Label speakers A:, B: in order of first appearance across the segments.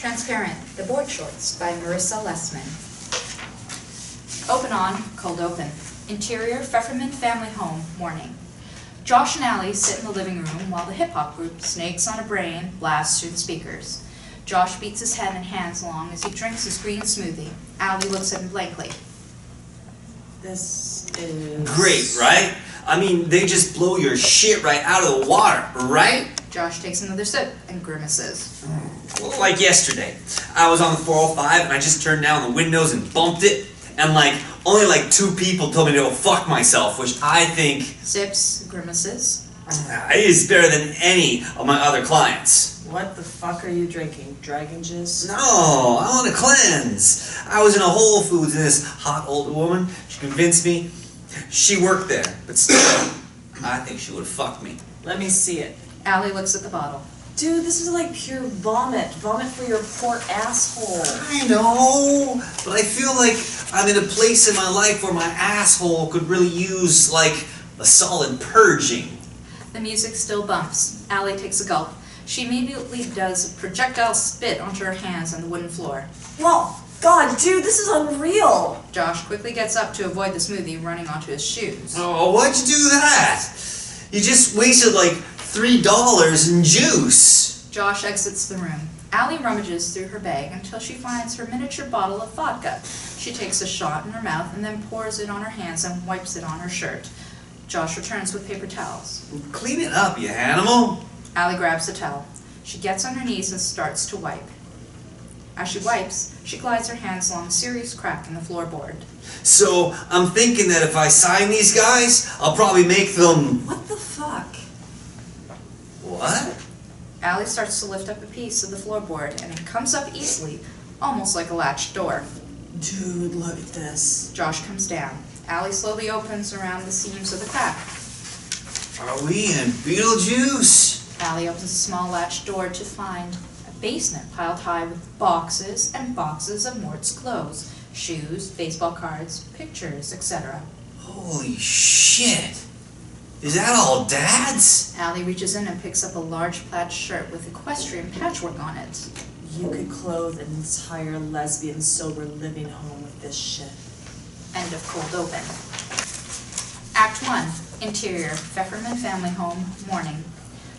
A: Transparent, The Board Shorts by Marissa Lessman. Open on, cold open. Interior, Pfefferman family home, morning. Josh and Allie sit in the living room while the hip-hop group Snakes on a Brain blasts through the speakers. Josh beats his head and hands along as he drinks his green smoothie. Allie looks at him blankly.
B: This is...
C: great, right? I mean, they just blow your shit right out of the water, right?
A: Josh takes another sip and grimaces.
C: Well, like yesterday. I was on the 405 and I just turned down the windows and bumped it. And only 2 people told me to go fuck myself, which I think...
A: Sips, grimaces.
C: is better than any of my other clients.
B: What the fuck are you drinking? Dragon jizz?
C: No, I want to cleanse. I was in a Whole Foods and this hot older woman, she convinced me. She worked there, but still, I think she would have fucked me.
B: Let me see it.
A: Allie looks at the bottle.
B: Dude, this is like pure vomit. Vomit for your poor asshole.
C: I know, but I feel like I'm in a place in my life where my asshole could really use, a solid purging.
A: The music still bumps. Allie takes a gulp. She immediately does a projectile spit onto her hands on the wooden floor.
B: Whoa, God, dude, this is unreal.
A: Josh quickly gets up to avoid the smoothie running onto his shoes.
C: Oh, why'd you do that? You just wasted $3 in juice.
A: Josh exits the room. Allie rummages through her bag until she finds her miniature bottle of vodka. She takes a shot in her mouth and then pours it on her hands and wipes it on her shirt. Josh returns with paper towels.
C: Clean it up, you animal.
A: Allie grabs the towel. She gets on her knees and starts to wipe. As she wipes, she glides her hands along a serious crack in the floorboard.
C: So, I'm thinking that if I sign these guys, I'll probably make them...
B: What the fuck?
C: What?
A: Allie starts to lift up a piece of the floorboard, and it comes up easily, almost like a latched door.
B: Dude, look at this.
A: Josh comes down. Allie slowly opens around the seams of the crack.
C: Are we in Beetlejuice?
A: Allie opens a small latched door to find a basement piled high with boxes and boxes of Mort's clothes, shoes, baseball cards, pictures, etc.
C: Holy shit! Is that all Dad's?
A: Allie reaches in and picks up a large plaid shirt with equestrian patchwork on it.
B: You could clothe an entire lesbian sober living home with this shit.
A: End of cold open. Act 1. Interior, Pfefferman family home, morning.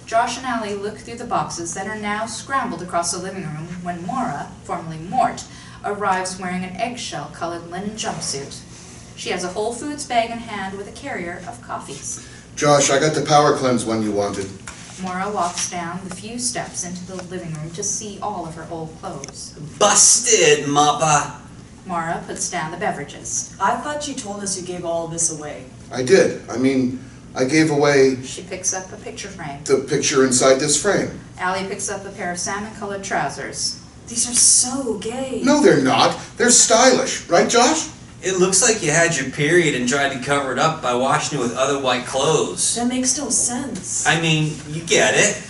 A: Josh and Allie look through the boxes that are now scrambled across the living room when Maura, formerly Mort, arrives wearing an eggshell-colored linen jumpsuit. She has a Whole Foods bag in hand with a carrier of coffees.
D: Josh, I got the power cleanse one you wanted.
A: Maura walks down the few steps into the living room to see all of her old clothes.
C: Busted, Mappa.
A: Maura puts down the beverages.
B: I thought you told us you gave all this away.
D: I did. I gave away
A: She picks up a picture frame.
D: the picture inside this frame.
A: Allie picks up a pair of salmon-colored trousers.
B: These are so gay.
D: No, they're not. They're stylish. Right, Josh?
C: It looks like you had your period and tried to cover it up by washing it with other white clothes.
B: That makes no sense.
C: You get it.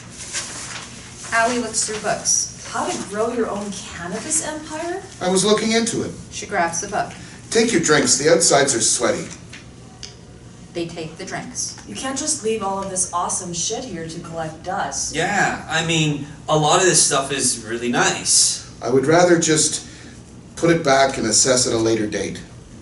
A: Allie looks through books.
B: How to grow your own cannabis empire?
D: I was looking into it.
A: She grabs the book.
D: Take your drinks. The outsides are sweaty.
A: They take the drinks.
B: You can't just leave all of this awesome shit here to collect dust.
C: Yeah, a lot of this stuff is really nice.
D: I would rather just put it back and assess at a later date.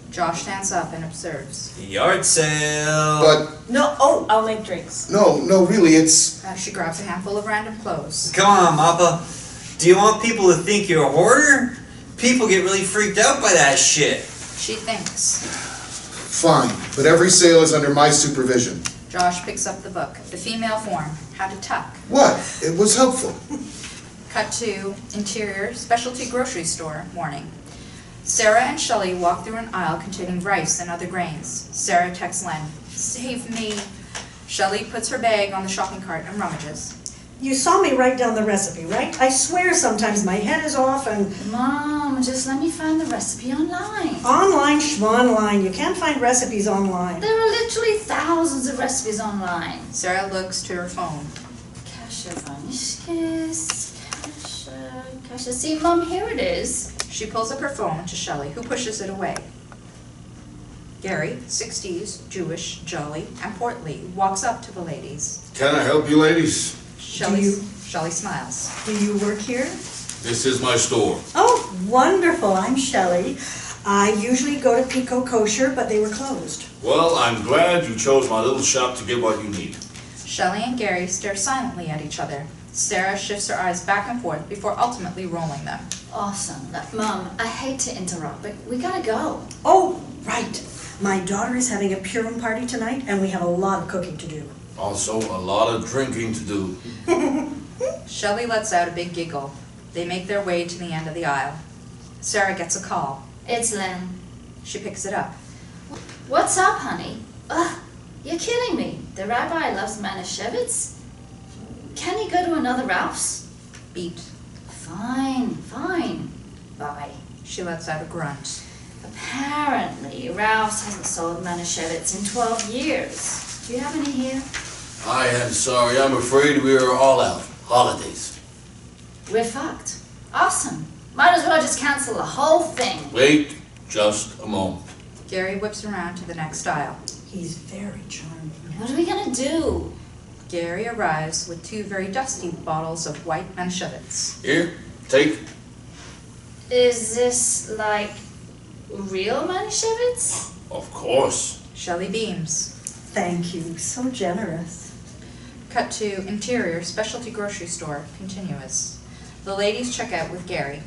A: Josh stands up and observes.
C: Yard sale.
D: But...
B: No, I'll make drinks.
D: No, really, it's...
A: She grabs a handful of random clothes.
C: Come on, Mappa. Do you want people to think you're a hoarder? People get really freaked out by that shit.
A: She thinks.
D: Fine, but every sale is under my supervision.
A: Josh picks up the book. The female form. How to tuck.
D: What? It was helpful.
A: Cut to interior, specialty grocery store, morning. Sarah and Shelley walk through an aisle containing rice and other grains. Sarah texts Len, "Save me." Shelley puts her bag on the shopping cart and rummages.
E: You saw me write down the recipe, right? I swear sometimes my head is off and...
F: Mom, just let me find the recipe online.
E: Online, schmonline. You can't find recipes online.
F: There are literally thousands of recipes online.
A: Sarah looks to her phone.
F: Kasha Vanishkis, Kasha. See, Mom, here it is.
A: She pulls up her phone to Shelley, who pushes it away. Gary, 60s, Jewish, jolly, and portly, walks up to the ladies.
G: Can I help you, ladies?
A: Shelley smiles.
E: Do you work here?
G: This is my store.
E: Oh, wonderful. I'm Shelley. I usually go to Pico Kosher, but they were closed.
G: Well, I'm glad you chose my little shop to get what you need.
A: Shelley and Gary stare silently at each other. Sarah shifts her eyes back and forth before ultimately rolling them.
F: Awesome. Mom, I hate to interrupt, but we gotta go.
E: Oh, right. My daughter is having a Purim party tonight, and we have a lot of cooking to do.
G: Also, a lot of drinking to do.
A: Shelley lets out a big giggle. They make their way to the end of the aisle. Sarah gets a call.
F: It's Lynn.
A: She picks it up.
F: What's up, honey? Ugh, you're kidding me. The rabbi loves Manischewitz? Can he go to another Ralph's?
A: Beat.
F: Fine. Bye.
A: She lets out a grunt.
F: Apparently, Ralph's hasn't sold Manischewitz in 12 years. Do you have any here?
G: I am sorry. I'm afraid we are all out. Holidays.
F: We're fucked. Awesome. Might as well just cancel the whole thing.
G: Wait just a moment.
A: Gary whips around to the next aisle.
E: He's very charming.
F: What are we gonna do?
A: Gary arrives with 2 very dusty bottles of white Manischewitz.
G: Here, take.
F: Is this like real Manischewitz?
G: Of course.
A: Shelley beams.
E: Thank you. So generous.
A: Cut to interior specialty grocery store, continuous. The ladies check out with Gary.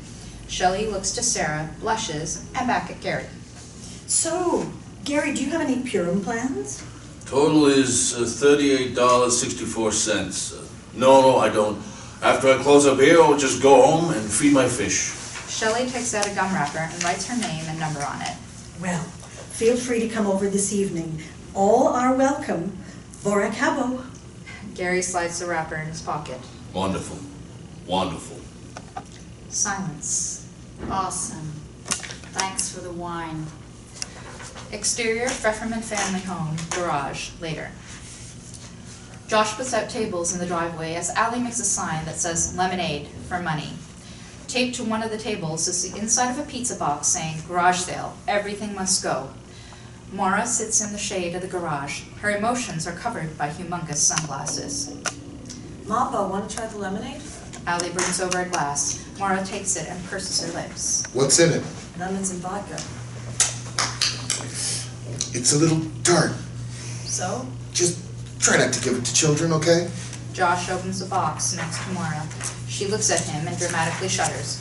A: Shelley looks to Sarah, blushes, and back at Gary.
E: So, Gary, do you have any Purim plans?
G: Total is $38.64. No, I don't. After I close up here, I'll just go home and feed my fish.
A: Shelley takes out a gum wrapper and writes her name and number on it.
E: Well, feel free to come over this evening. All are welcome. Vorak habo.
A: Gary slides the wrapper in his pocket.
G: Wonderful. Wonderful.
A: Silence.
F: Awesome. Thanks for the wine.
A: Exterior Pfefferman family home, garage, later. Josh puts out tables in the driveway as Allie makes a sign that says lemonade for money. Taped to one of the tables is the inside of a pizza box saying garage sale, everything must go. Maura sits in the shade of the garage. Her emotions are covered by humongous sunglasses.
B: Mappa, want to try the lemonade?
A: Allie brings over a glass. Maura takes it and purses her lips.
D: What's in it?
B: Lemons and vodka.
D: It's a little tart.
B: So?
D: Just try not to give it to children, okay?
A: Josh opens the box next to Maura. She looks at him and dramatically shudders.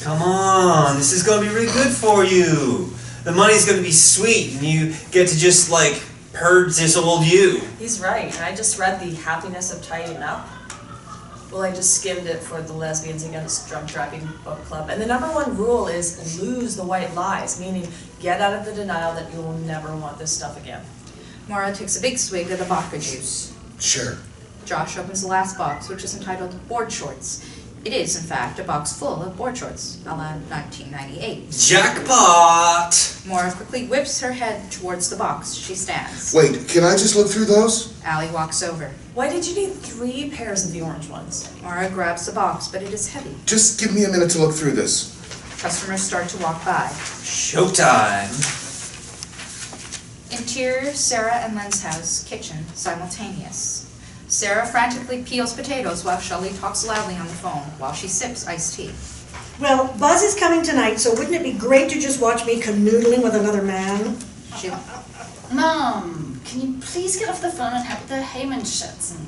C: Come on, this is gonna be really good for you. The money's gonna be sweet, and you get to just, like, purge this old you.
B: He's right. I just read The Happiness of Tidying Up. Well, I just skimmed it for the Lesbians Against Drunk Driving book club. And the #1 rule is lose the white lies, meaning get out of the denial that you will never want this stuff again.
A: Maura takes a big swig of the vodka juice.
D: Sure.
A: Josh opens the last box, which is entitled Board Shorts. It is, in fact, a box full of board shorts, a la 1998.
C: Jackpot!
A: Maura quickly whips her head towards the box. She stands.
D: Wait, can I just look through those?
A: Allie walks over.
B: Why did you need 3 pairs of the orange ones?
A: Maura grabs the box, but it is heavy.
D: Just give me a minute to look through this.
A: Customers start to walk by.
C: Showtime!
A: Interior Sarah and Lynn's house, kitchen, simultaneous. Sarah frantically peels potatoes while Shelley talks loudly on the phone while she sips iced tea.
E: Well, Buzz is coming tonight, so wouldn't it be great to just watch me canoodling with another man?
A: She,
F: Mom, can you please get off the phone and have the Heyman-Schutzen?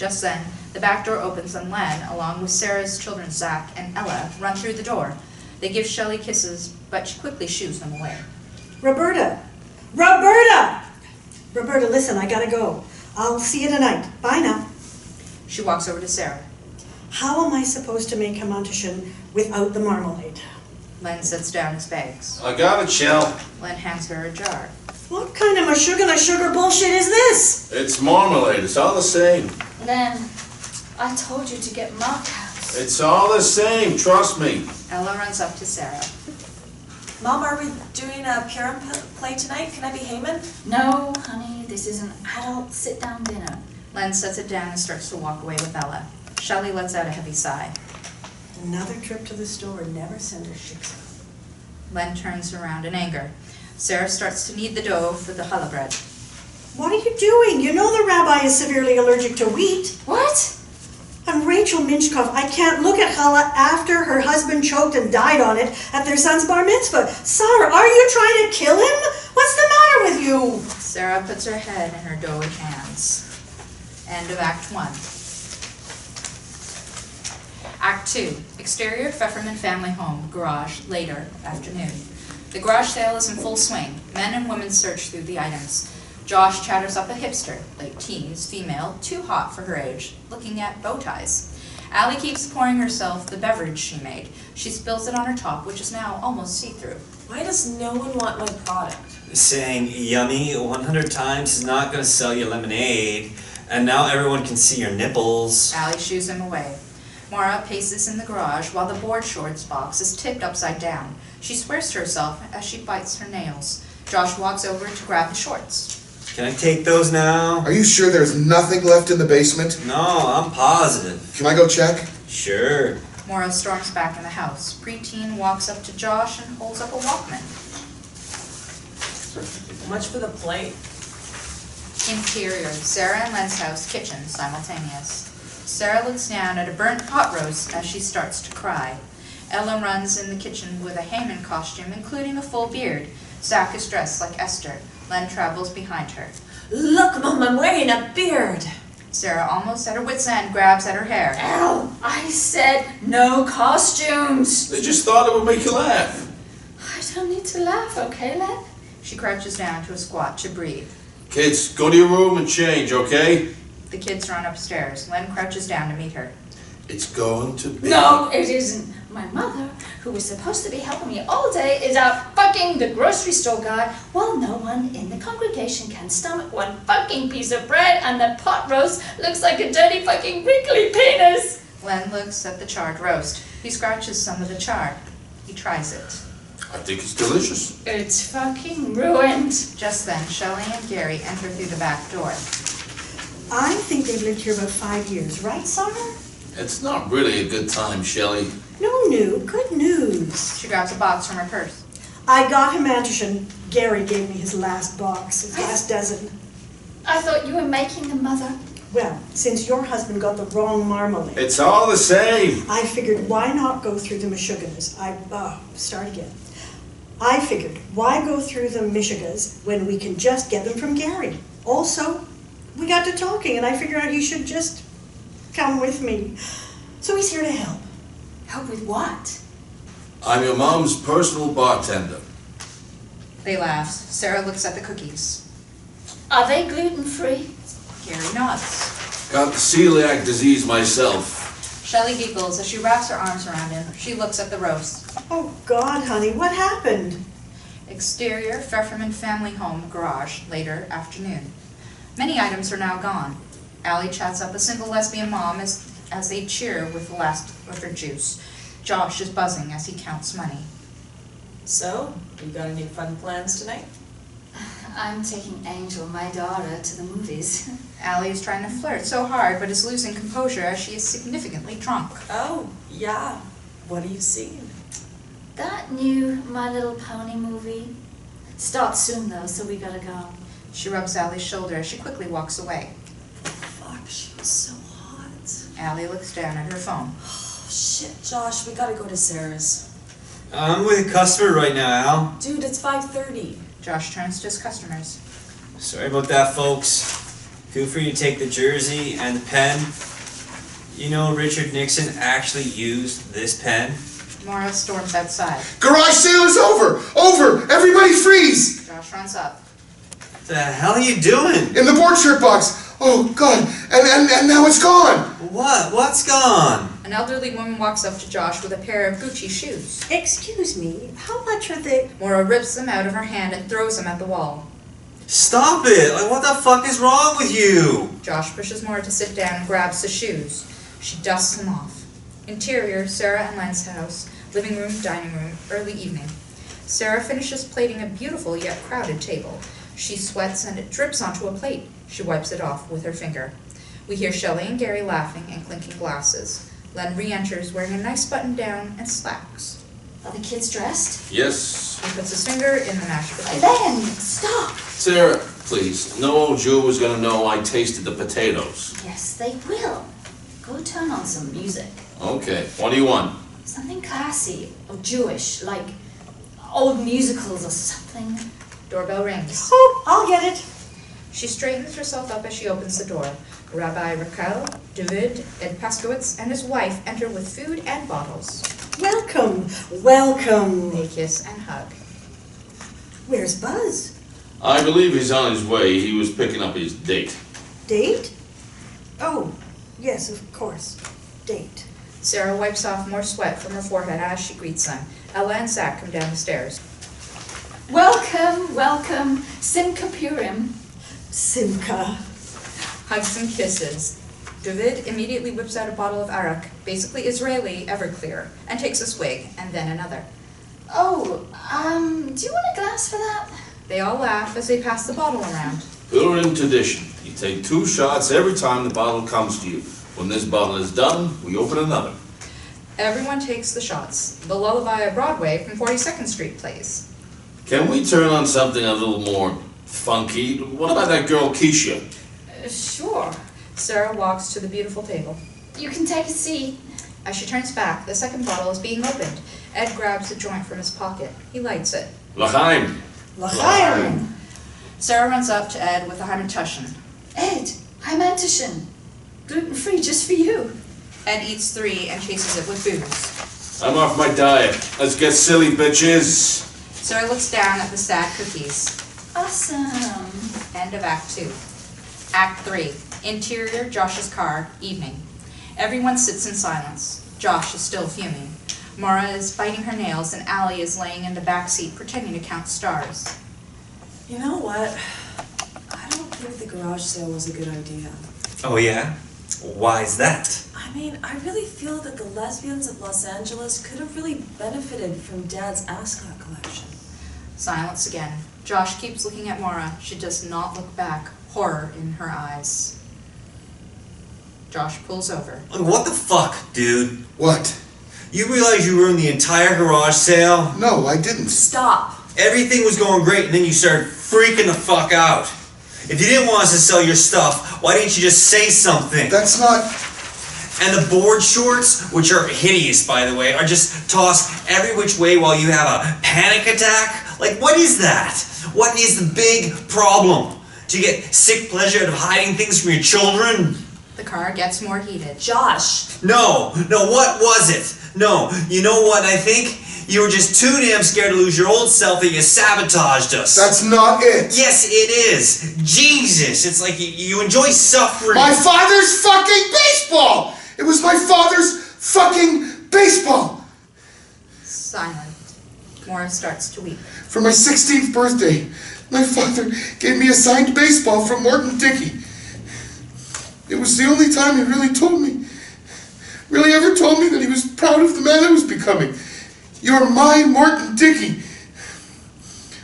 A: just then, the back door opens and Len, along with Sarah's children Zach and Ella, run through the door. They give Shelley kisses, but she quickly shoos them away.
E: Roberta, listen, I gotta go. I'll see you tonight. Bye now.
A: She walks over to Sarah.
E: How am I supposed to make Hamantashen without the marmalade?
A: Len sets down his bags.
G: I got it, Shell.
A: Len hands her a jar.
E: What kind of a sugar bullshit is this?
G: It's marmalade. It's all the same.
F: Then, I told you to get Mark House.
G: It's all the same. Trust me.
A: Ella runs up to Sarah.
B: Mom, are we doing a Purim play tonight? Can I be Haman?
F: No, honey, this is an adult sit-down dinner.
A: Len sets it down and starts to walk away with Ella. Shelley lets out a heavy sigh.
E: Another trip to the store, never send her shiksa.
A: Len turns around in anger. Sarah starts to knead the dough for the challah bread.
E: What are you doing? You know the rabbi is severely allergic to wheat.
F: What?
E: I'm Rachel Minchkov. I can't look at challah after her husband choked and died on it at their son's bar mitzvah. Sarah, are you trying to kill him? What's the matter with you?
A: Sarah puts her head in her doughy hands. End of Act 1. Act 2. Exterior Pfefferman family home, garage, later, afternoon. The garage sale is in full swing. Men and women search through the items. Josh chatters up a hipster, late teens, female, too hot for her age, looking at bow ties. Allie keeps pouring herself the beverage she made. She spills it on her top, which is now almost see-through.
B: Why does no one want my product?
C: Saying yummy 100 times is not going to sell you lemonade, and now everyone can see your nipples.
A: Allie shoos him away. Maura paces in the garage while the board shorts box is tipped upside down. She swears to herself as she bites her nails. Josh walks over to grab the shorts.
C: Can I take those now?
D: Are you sure there's nothing left in the basement?
C: No, I'm positive.
D: Can I go check?
C: Sure.
A: Maura storms back in the house. Preteen walks up to Josh and holds up a Walkman.
B: Much for the plate.
A: Interior, Sarah and Len's house, kitchen, simultaneous. Sarah looks down at a burnt pot roast as she starts to cry. Ella runs in the kitchen with a Haman costume, including a full beard. Zach is dressed like Esther. Len travels behind her.
B: Look, Mom, I'm wearing a beard.
A: Sarah, almost at her wit's end, grabs at her hair.
F: Ow! I said no costumes!
G: They just thought it would make you laugh.
F: I don't need to laugh, okay, Len?
A: She crouches down to a squat to breathe.
G: Kids, go to your room and change, okay?
A: The kids run upstairs. Len crouches down to meet her.
G: It's going to be...
F: No, it isn't. My mother, who was supposed to be helping me all day, is out fucking the grocery store guy while no one in the congregation can stomach one fucking piece of bread and the pot roast looks like a dirty fucking wrinkly penis.
A: Len looks at the charred roast. He scratches some of the char. He tries it.
G: I think it's delicious.
F: It's fucking ruined.
A: Just then, Shelley and Gary enter through the back door.
E: I think they've lived here about 5 years, right, Sarah?
G: It's not really a good time, Shelley.
E: No, good news.
A: She grabs a box from her purse.
E: I got him Anderson. Gary gave me his last box, his last dozen.
F: I thought you were making the mother.
E: Well, since your husband got the wrong marmalade,
G: It's all the same.
E: I figured why not go through the Michiganas? Start again. I figured why go through the Michigas when we can just get them from Gary? Also, we got to talking and I figured out he should just come with me. So he's here to help.
F: Help with what?
G: I'm your mom's personal bartender.
A: They laugh. Sarah looks at the cookies.
F: Are they gluten-free?
A: Gary nods.
G: Got the celiac disease myself.
A: Shelley giggles as she wraps her arms around him. She looks at the roast.
E: Oh God, honey, what happened?
A: Exterior, Pfefferman family home, garage, later, afternoon. Many items are now gone. Allie chats up a single lesbian mom as they cheer with the last of her juice. Josh is buzzing as he counts money.
B: So, you got any fun plans tonight?
F: I'm taking Angel, my daughter, to the movies.
A: Allie is trying to flirt so hard but is losing composure as she is significantly drunk.
B: Oh, yeah. What are you seeing?
F: That new My Little Pony movie. Starts soon though, so we gotta go.
A: She rubs Allie's shoulder as she quickly walks away.
B: Fuck, she was so hot.
A: Allie looks down at her phone.
B: Oh, shit, Josh, we gotta go to Sarah's.
C: I'm with a customer right now, Al.
B: Dude, it's 5:30.
A: Josh turns to his customers.
C: Sorry about that, folks. Feel free to take the jersey and the pen. You know Richard Nixon actually used this pen?
A: Maura storms outside.
D: Garage sale is over! Over! Everybody freeze!
A: Josh runs up.
C: What the hell are you doing?
D: In the board shirt box! Oh God! And now it's gone!
C: What? What's gone?
A: An elderly woman walks up to Josh with a pair of Gucci shoes.
E: Excuse me, how much are they?
A: Maura rips them out of her hand and throws them at the wall.
C: Stop it! Like, what the fuck is wrong with you?
A: Josh pushes Maura to sit down and grabs the shoes. She dusts them off. Interior, Sarah and Len's house. Living room, dining room, early evening. Sarah finishes plating a beautiful yet crowded table. She sweats and it drips onto a plate. She wipes it off with her finger. We hear Shelley and Gary laughing and clinking glasses. Len re-enters wearing a nice button-down and slacks.
F: Are the kids dressed?
G: Yes.
A: He puts his finger in the mashed potato.
F: Len, stop!
G: Sarah, please. No old Jew is gonna know I tasted the potatoes.
F: Yes, they will. go turn on some music.
G: Okay, what do you want?
F: Something classy or Jewish, like old musicals or something.
A: Doorbell rings.
E: Oh, I'll get it.
A: She straightens herself up as she opens the door. Rabbi Raquel, David, Ed Paskowitz, and his wife enter with food and bottles.
E: Welcome, welcome.
A: They kiss and hug.
E: Where's Buzz?
G: I believe he's on his way. He was picking up his date.
E: Date? Oh, yes, of course. Date.
A: Sarah wipes off more sweat from her forehead as she greets them. Ella and Zach come down the stairs.
F: Welcome, welcome, Simcha Purim.
E: Simcha.
A: Hugs and kisses. David immediately whips out a bottle of arak, basically Israeli Everclear, and takes a swig, and then another.
F: Oh, do you want a glass for that?
A: They all laugh as they pass the bottle around.
G: Purim tradition. You take 2 shots every time the bottle comes to you. When this bottle is done, we open another.
A: Everyone takes the shots. The Lullaby of Broadway from 42nd Street plays.
G: Can we turn on something a little more funky? What about that girl Keisha?
F: Sure.
A: Sarah walks to the beautiful table.
F: You can take a seat.
A: As she turns back, the second bottle is being opened. Ed grabs a joint from his pocket. He lights it.
G: L'chaim.
E: L'chaim.
A: Sarah runs up to Ed with a Heimantuschen.
F: Ed, Heimantuschen. Gluten-free just for you.
A: Ed eats 3 and chases it with booze.
G: I'm off my diet. Let's get silly, bitches.
A: Sarah looks down at the sad cookies.
F: Awesome.
A: End of Act 2. Act 3. Interior, Josh's car, evening. Everyone sits in silence. Josh is still fuming. Maura is biting her nails and Allie is laying in the back seat pretending to count stars.
B: You know what? I don't think the garage sale was a good idea.
C: Oh yeah? Why is that?
B: I mean, I really feel that the lesbians of Los Angeles could have really benefited from Dad's ascot collection.
A: Silence again. Josh keeps looking at Maura. She does not look back. Horror in her eyes. Josh pulls over.
C: What the fuck, dude?
D: What?
C: You realize you ruined the entire garage sale?
D: No, I didn't.
B: Stop!
C: Everything was going great and then you started freaking the fuck out. If you didn't want us to sell your stuff, why didn't you just say something?
D: That's not...
C: And the board shorts, which are hideous by the way, are just tossed every which way while you have a panic attack? Like, what is that? What is the big problem? Do you get sick pleasure out of hiding things from your children?
A: The car gets more heated.
B: Josh!
C: No, what was it? No, you know what I think? You were just too damn scared to lose your old self that you sabotaged us.
D: That's not it.
C: Yes, it is. Jesus, it's like you enjoy suffering.
D: My father's fucking baseball! It was my father's fucking baseball!
A: Silent. Maura starts to weep.
D: For my 16th birthday, my father gave me a signed baseball from Morton Dickey. It was the only time he really ever told me that he was proud of the man I was becoming. You're my Morton Dickey.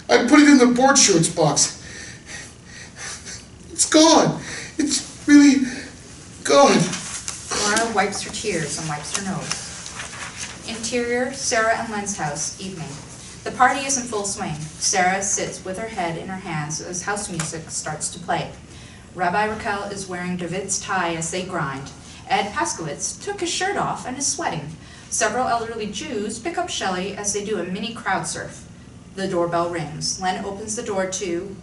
D: I put it in the board shorts box. It's gone. It's really gone.
A: Maura wipes her tears and wipes her nose. Interior, Sarah and Len's house, evening. The party is in full swing. Sarah sits with her head in her hands as house music starts to play. Rabbi Raquel is wearing David's tie as they grind. Ed Paskowitz took his shirt off and is sweating. Several elderly Jews pick up Shelley as they do a mini crowd surf. The doorbell rings. Len opens the door to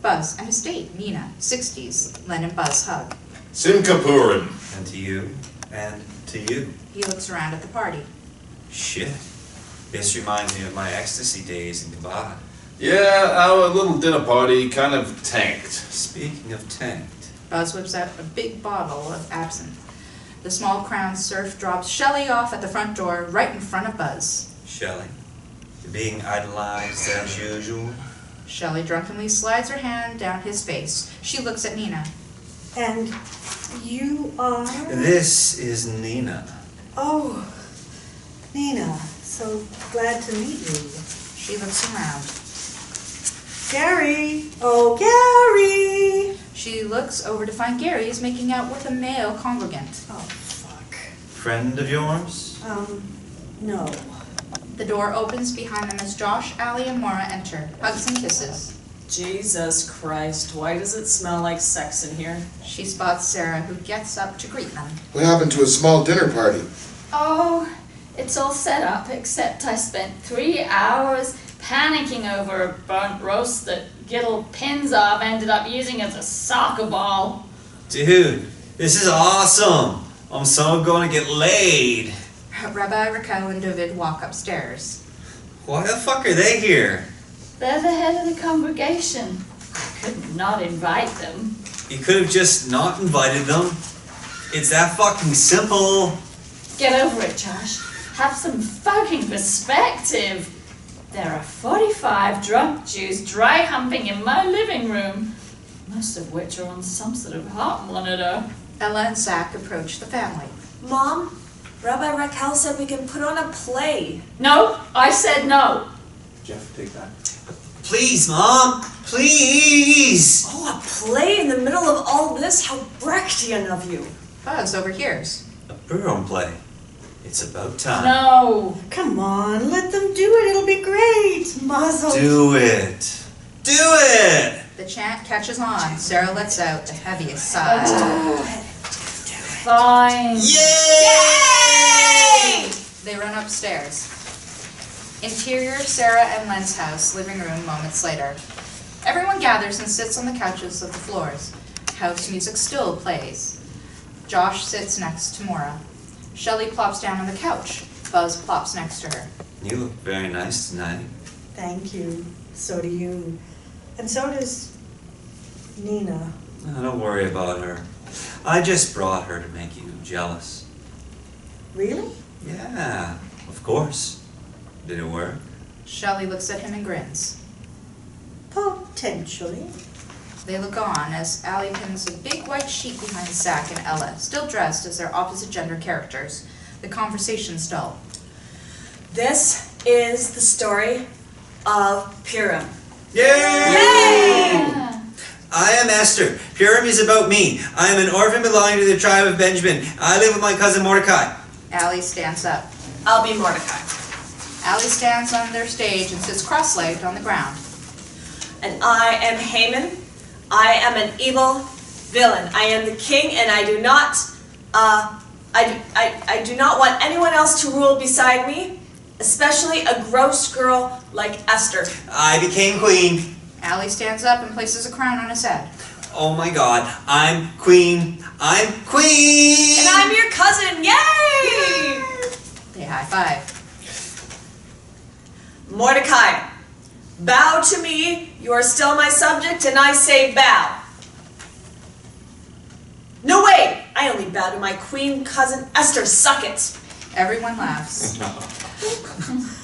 A: Buzz and his date, Nina, 60s. Len and Buzz hug.
G: Simcha Purim.
C: And to you. And to you.
A: He looks around at the party.
C: Shit. This reminds me of my ecstasy days in Kabbalah.
G: Yeah, our little dinner party kind of tanked.
C: Speaking of tanked.
A: Buzz whips out a big bottle of absinthe. The small crown surf drops Shelley off at the front door, right in front of Buzz.
C: Shelley, you're being idolized as usual.
A: Shelley drunkenly slides her hand down his face. She looks at Nina.
E: And you are?
C: This is Nina.
E: Oh, Nina, so glad to meet you.
A: She looks around.
E: Gary! Oh, Gary!
A: She looks over to find Gary is making out with a male congregant.
E: Oh, fuck.
C: Friend of yours?
E: No.
A: The door opens behind them as Josh, Allie, and Maura enter. Hugs and kisses.
B: Jesus Christ, why does it smell like sex in here?
A: She spots Sarah, who gets up to greet them.
D: What happened to a small dinner party?
F: Oh, it's all set up, except I spent 3 hours panicking over a burnt roast that Giddle Pinzov ended up using as a soccer ball.
C: Dude, this is awesome. I'm so gonna get laid.
A: Rabbi, Raquel, and David walk upstairs.
C: Why the fuck are they here?
F: They're the head of the congregation. I could not invite them.
C: You could have just not invited them. It's that fucking simple.
F: Get over it, Josh. Have some fucking perspective. There are 45 drunk Jews dry humping in my living room, most of which are on some sort of heart monitor.
A: Ella and Zach approach the family.
B: Mom, Rabbi Raquel said we can put on a play.
F: No, I said no.
G: Geoff, take that.
C: Please, Mom. Please.
B: Oh, a play in the middle of all this? How Brechtian of you.
A: Buzz overhears.
C: A Purim play. It's about time.
F: No.
E: Come on, let them do it. It'll be great. Mazel.
C: Do it. Do it.
A: The chant catches on. Sarah lets out the heaviest sigh.
F: Fine.
C: Yay!
A: They run upstairs. Interior, Sarah and Len's house, living room moments later. Everyone gathers and sits on the couches of the floors. House music still plays. Josh sits next to Maura. Shelley plops down on the couch. Buzz plops next to her.
C: You look very nice tonight.
E: Thank you. So do you. And so does Nina.
C: Oh, don't worry about her. I just brought her to make you jealous.
E: Really?
C: Yeah, of course. Did it work?
A: Shelley looks at him and grins.
E: Potentially.
A: They look on as Allie pins a big white sheet behind Zach and Ella, still dressed as their opposite gender characters. The conversation's dull.
B: This is the story of Purim.
C: Yay! I am Esther. Purim is about me. I am an orphan belonging to the tribe of Benjamin. I live with my cousin Mordecai.
A: Allie stands up.
B: I'll be Mordecai.
A: Allie stands on their stage and sits cross-legged on the ground.
B: And I am Haman. I am an evil villain. I am the king, and I do not, I do not want anyone else to rule beside me, especially a gross girl like Esther.
C: I became queen.
A: Allie stands up and places a crown on his head.
C: Oh my god, I'm queen. I'm queen!
B: And I'm your cousin, yay!
A: They high-five.
B: Mordecai, bow to me. You are still my subject, and I say bow. No way! I only bow to my queen cousin Esther. Suck it.
A: Everyone laughs.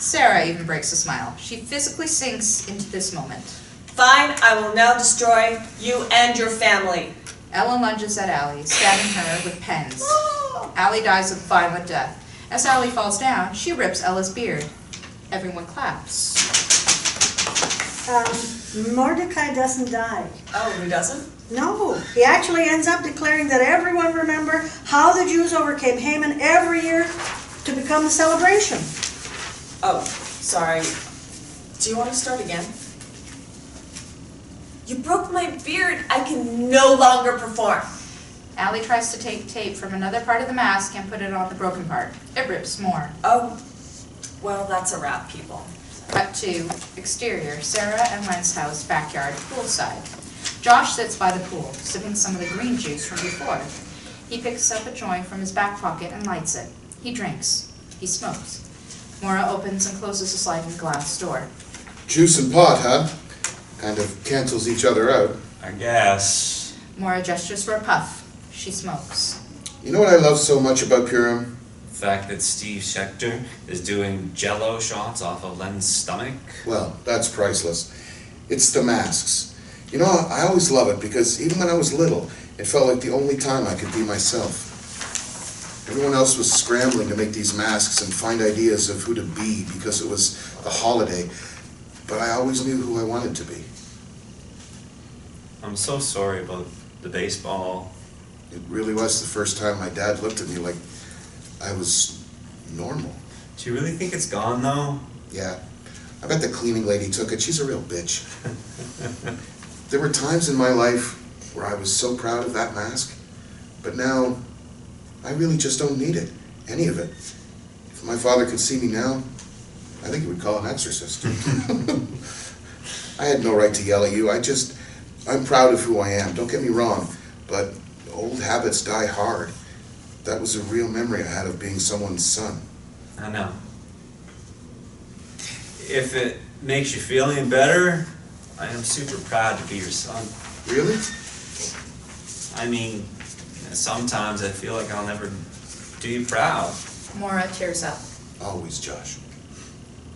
A: Sarah even breaks a smile. She physically sinks into this moment.
B: Fine, I will now destroy you and your family.
A: Ella lunges at Allie, stabbing her with pens. Allie dies a violent death. As Allie falls down, she rips Ella's beard. Everyone claps.
E: Mordecai doesn't die.
B: Oh, who doesn't?
E: No, he actually ends up declaring that everyone remember how the Jews overcame Haman every year to become the celebration.
B: Oh, sorry. Do you want to start again? You broke my beard. I can no longer perform.
A: Allie tries to take tape from another part of the mask and put it on the broken part. It rips more.
B: Oh, well, that's a wrap, people.
A: Cut to exterior, Sarah and Len's house, backyard, poolside. Josh sits by the pool, sipping some of the green juice from before. He picks up a joint from his back pocket and lights it. He drinks. He smokes. Maura opens and closes a sliding glass door.
D: Juice and pot, huh? Kind of cancels each other out.
C: I guess.
A: Maura gestures for a puff. She smokes.
D: You know what I love so much about Purim?
C: The fact that Steve Schechter is doing jello shots off of Len's stomach.
D: Well, that's priceless. It's the masks. You know, I always love it because even when I was little, it felt like the only time I could be myself. Everyone else was scrambling to make these masks and find ideas of who to be because it was the holiday, but I always knew who I wanted to be.
C: I'm so sorry about the baseball.
D: It really was the first time my dad looked at me like I was normal.
C: Do you really think it's gone though?
D: Yeah, I bet the cleaning lady took it. She's a real bitch. There were times in my life where I was so proud of that mask, but now I really just don't need it, any of it. If my father could see me now, I think he would call an exorcist. I had no right to yell at you. I'm proud of who I am, don't get me wrong, but old habits die hard. That was a real memory I had of being someone's son.
C: I know. If it makes you feel any better, I am super proud to be your son.
D: Really?
C: I mean, sometimes I feel like I'll never do you proud.
A: Maura tears up.
D: Always, Josh.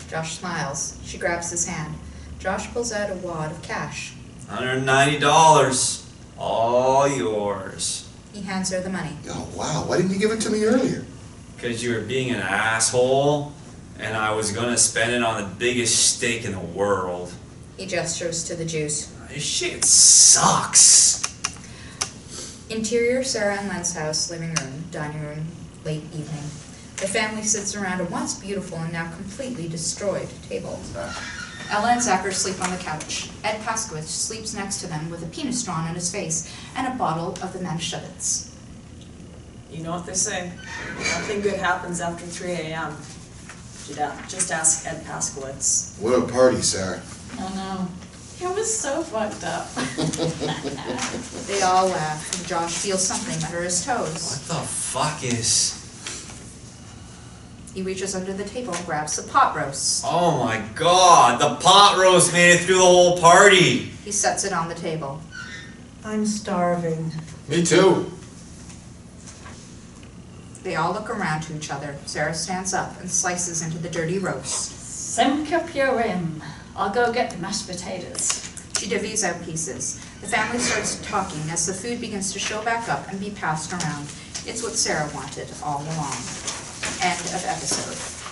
A: Josh smiles. She grabs his hand. Josh pulls out a wad of cash.
C: $190. All yours.
A: He hands her the money.
D: Oh, wow. Why didn't you give it to me earlier?
C: Because you were being an asshole, and I was going to spend it on the biggest steak in the world.
A: He gestures to the juice.
C: This shit sucks.
A: Interior Sarah and Len's house, living room, dining room, late evening. The family sits around a once beautiful and now completely destroyed table. Ella and Zachary sleep on the couch. Ed Paskowitz sleeps next to them with a penis straw on his face and a bottle of the Manischewitz.
B: You know what they say, nothing good happens after 3 a.m. Just ask Ed Paskowitz.
D: What a party, Sarah.
F: Oh no. It was so fucked up.
A: They all laugh, and Josh feels something under his toes.
C: What the fuck is...
A: He reaches under the table and grabs the pot roast.
C: Oh my god, the pot roast made it through the whole party.
A: He sets it on the table.
E: I'm starving.
G: Me too.
A: They all look around to each other. Sarah stands up and slices into the dirty roast.
F: Simca Purim. I'll go get the mashed potatoes.
A: She divvies out pieces. The family starts talking as the food begins to show back up and be passed around. It's what Sarah wanted all along. End of episode.